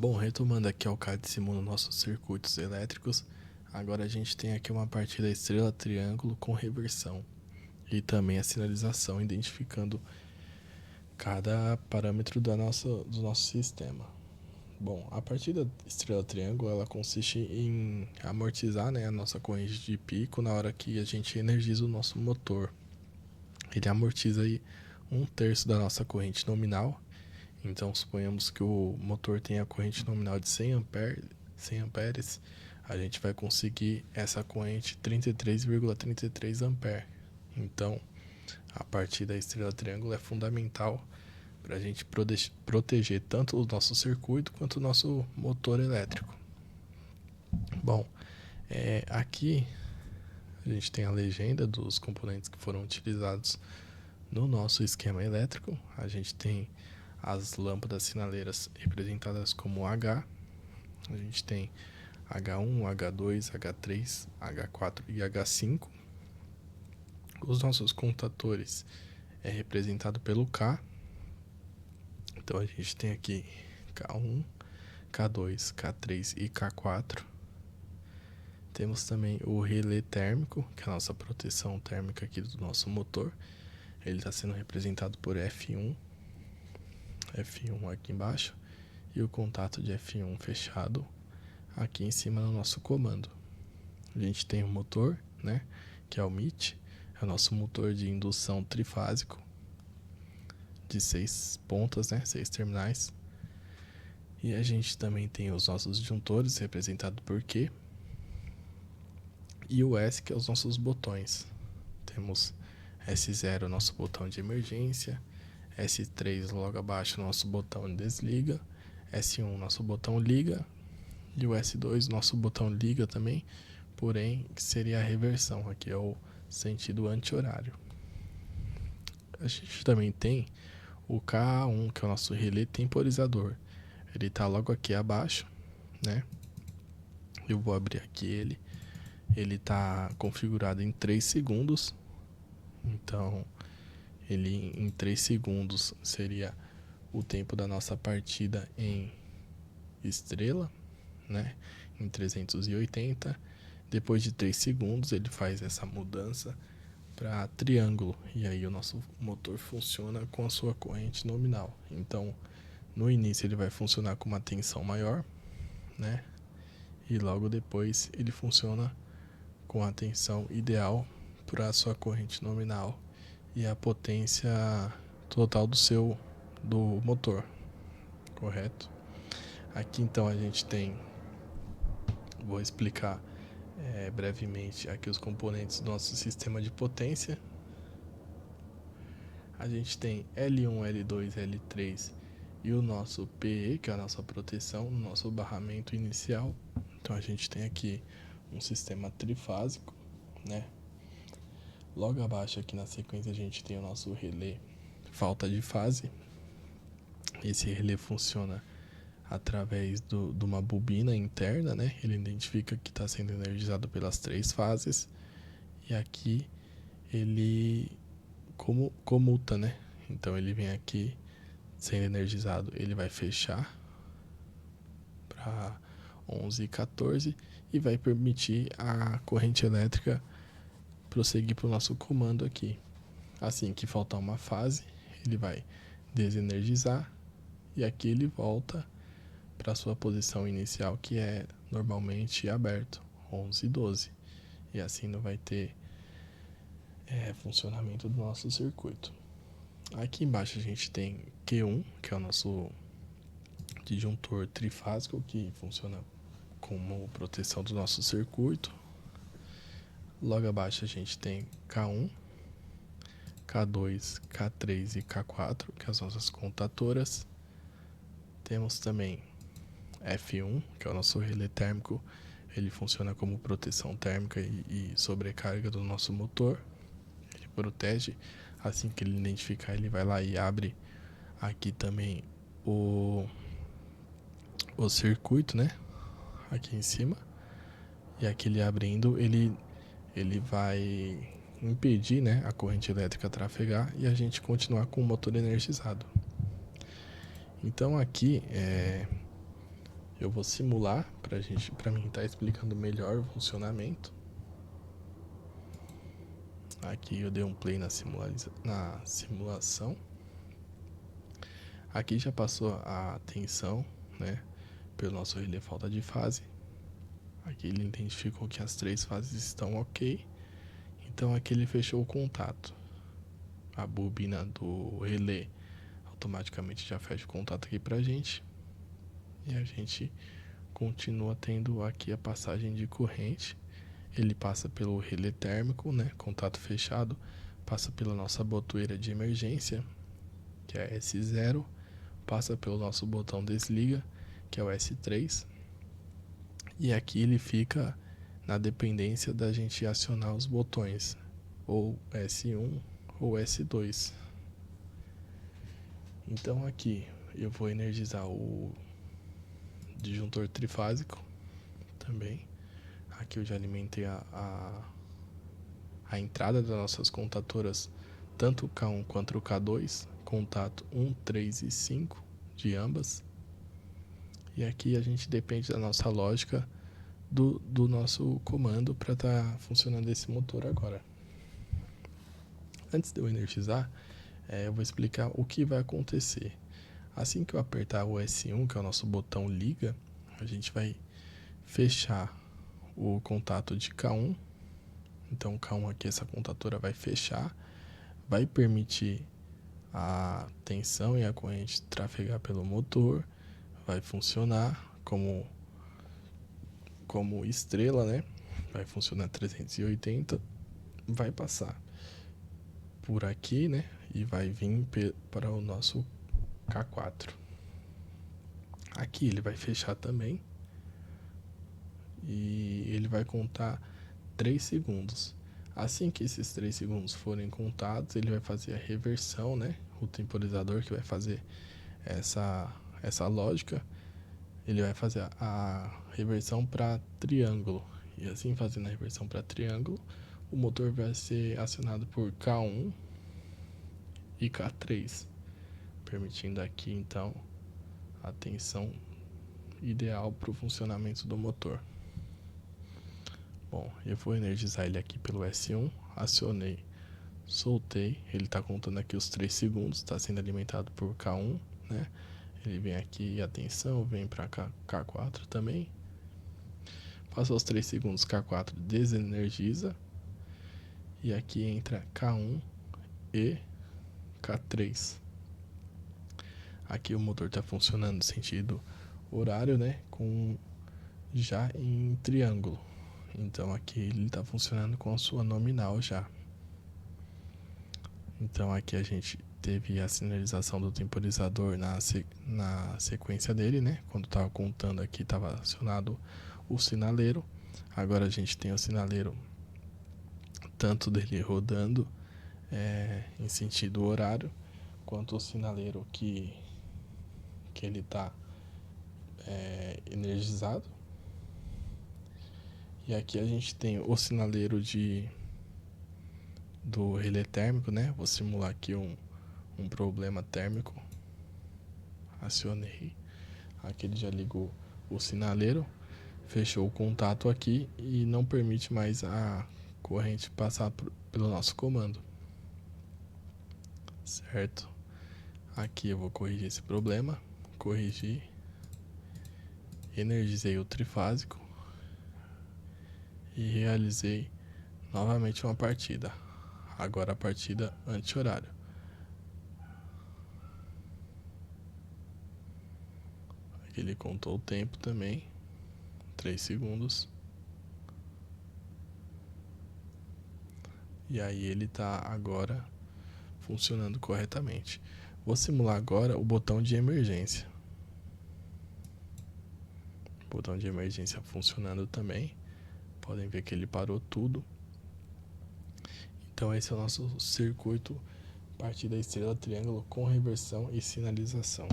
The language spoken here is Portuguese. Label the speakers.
Speaker 1: Bom, retomando aqui ao CAD nos nossos circuitos elétricos, agora a gente tem aqui uma partida estrela-triângulo com reversão e também a sinalização, identificando cada parâmetro do nosso sistema. Bom, a partida estrela-triângulo ela consiste em amortizar, né, a nossa corrente de pico na hora que a gente energiza o nosso motor. Ele amortiza aí 1/3 da nossa corrente nominal. Então, suponhamos que o motor tenha a corrente nominal de 100 amperes, a gente vai conseguir essa corrente 33,33 ampere. Então, a partir da estrela triângulo é fundamental para a gente proteger tanto o nosso circuito quanto o nosso motor elétrico. Bom, aqui a gente tem a legenda dos componentes que foram utilizados no nosso esquema elétrico. A gente tem as lâmpadas sinaleiras representadas como H. A gente tem H1, H2, H3, H4 e H5. Os nossos contatores é representado pelo K. Então a gente tem aqui K1, K2, K3 e K4. Temos também o relé térmico, que é a nossa proteção térmica aqui do nosso motor. Ele está sendo representado por F1 aqui embaixo e o contato de F1 fechado aqui em cima no nosso comando. A gente tem o motor, né, que é o MIT, é o nosso motor de indução trifásico de 6 pontas, né, 6 terminais. E a gente também tem os nossos disjuntores representados por Q e o S, que é os nossos botões. Temos S0, nosso botão de emergência, S3 logo abaixo, nosso botão de desliga, S1 nosso botão liga e o S2 nosso botão liga também, porém que seria a reversão, aqui é o sentido anti-horário. A gente também tem o K1, que é o nosso relé temporizador. Ele está logo aqui abaixo, né? Eu vou abrir aqui ele está configurado em 3 segundos. Então, ele em 3 segundos seria o tempo da nossa partida em estrela, né? Em 380. Depois de 3 segundos, ele faz essa mudança para triângulo. E aí o nosso motor funciona com a sua corrente nominal. Então, no início ele vai funcionar com uma tensão maior, né? E logo depois ele funciona com a tensão ideal para a sua corrente nominal e a potência total do motor, correto? Aqui então a gente tem, vou explicar brevemente aqui os componentes do nosso sistema de potência. A gente tem L1, L2, L3 e o nosso PE, que é a nossa proteção, o nosso barramento inicial. Então a gente tem aqui um sistema trifásico, né? Logo abaixo aqui na sequência a gente tem o nosso relé falta de fase. Esse relé funciona através de uma bobina interna, né? Ele identifica que está sendo energizado pelas 3 fases. E aqui ele comuta, né? Então ele vem aqui sendo energizado, ele vai fechar para 11 e 14 e vai permitir a corrente elétrica prosseguir para o nosso comando aqui. Assim que faltar uma fase, ele vai desenergizar e aqui ele volta para a sua posição inicial, que é normalmente aberto, 11 e 12. E assim não vai ter funcionamento do nosso circuito. Aqui embaixo a gente tem Q1, que é o nosso disjuntor trifásico, que funciona como proteção do nosso circuito. Logo abaixo a gente tem K1, K2, K3 e K4, que são as nossas contatoras. Temos também F1, que é o nosso relé térmico. Ele funciona como proteção térmica e sobrecarga do nosso motor. Ele protege. Assim que ele identificar, ele vai lá e abre aqui também o circuito, né? Aqui em cima. E aqui ele abrindo, ele vai impedir, né, a corrente elétrica trafegar e a gente continuar com o motor energizado. Então aqui Eu vou simular para mim estar explicando melhor o funcionamento. Aqui eu dei um play na simulação. Aqui já passou a tensão, né, pelo nosso relé falta de fase. Aqui ele identificou que as 3 fases estão ok. Então aqui ele fechou o contato. A bobina do relé automaticamente já fecha o contato aqui pra gente. E a gente continua tendo aqui a passagem de corrente. Ele passa pelo relé térmico, né, contato fechado, passa pela nossa botoeira de emergência, que é S0, passa pelo nosso botão desliga, que é o S3, e aqui ele fica na dependência da gente acionar os botões, ou S1 ou S2. Então aqui eu vou energizar o disjuntor trifásico também. Aqui eu já alimentei a entrada das nossas contatoras, tanto o K1 quanto o K2, contato 1, 3 e 5 de ambas. E aqui a gente depende da nossa lógica do nosso comando para estar funcionando esse motor agora. Antes de eu energizar, eu vou explicar o que vai acontecer. Assim que eu apertar o S1, que é o nosso botão liga, a gente vai fechar o contato de K1. Então o K1 aqui, essa contatora vai fechar, vai permitir a tensão e a corrente trafegar pelo motor, vai funcionar como estrela, né? Vai funcionar 380, vai passar por aqui, né? E vai vir para o nosso K4. Aqui ele vai fechar também. E ele vai contar 3 segundos. Assim que esses 3 segundos forem contados, ele vai fazer a reversão, né? O temporizador que vai fazer essa lógica, ele vai fazer a reversão para triângulo. E assim, fazendo a reversão para triângulo, o motor vai ser acionado por K1 e K3, permitindo aqui então a tensão ideal para o funcionamento do motor. Bom, eu vou energizar ele aqui pelo S1, acionei, soltei, ele está contando aqui os 3 segundos, está sendo alimentado por K1, né? Ele vem aqui, atenção, vem para K4 também. Passou os 3 segundos, K4 desenergiza. E aqui entra K1 e K3. Aqui o motor está funcionando no sentido horário, né? Já em triângulo. Então aqui ele está funcionando com a sua nominal já. Então aqui a gente teve a sinalização do temporizador na sequência dele, né? Quando estava contando aqui estava acionado o sinaleiro. Agora a gente tem o sinaleiro tanto dele rodando em sentido horário, quanto o sinaleiro que ele está energizado. E aqui a gente tem o sinaleiro do relé térmico, né? Vou simular aqui um problema térmico. Acionei. Aqui ele já ligou o sinaleiro, fechou o contato aqui e não permite mais a corrente passar pelo nosso comando. Certo? Aqui eu vou corrigir esse problema. Corrigi. Energizei o trifásico. E realizei novamente uma partida. Agora a partida anti-horário. Aqui ele contou o tempo também. 3 segundos. E aí ele está agora funcionando corretamente. Vou simular agora o botão de emergência. O botão de emergência funcionando também. Podem ver que ele parou tudo. Então esse é o nosso circuito partida estrela triângulo com reversão e sinalização.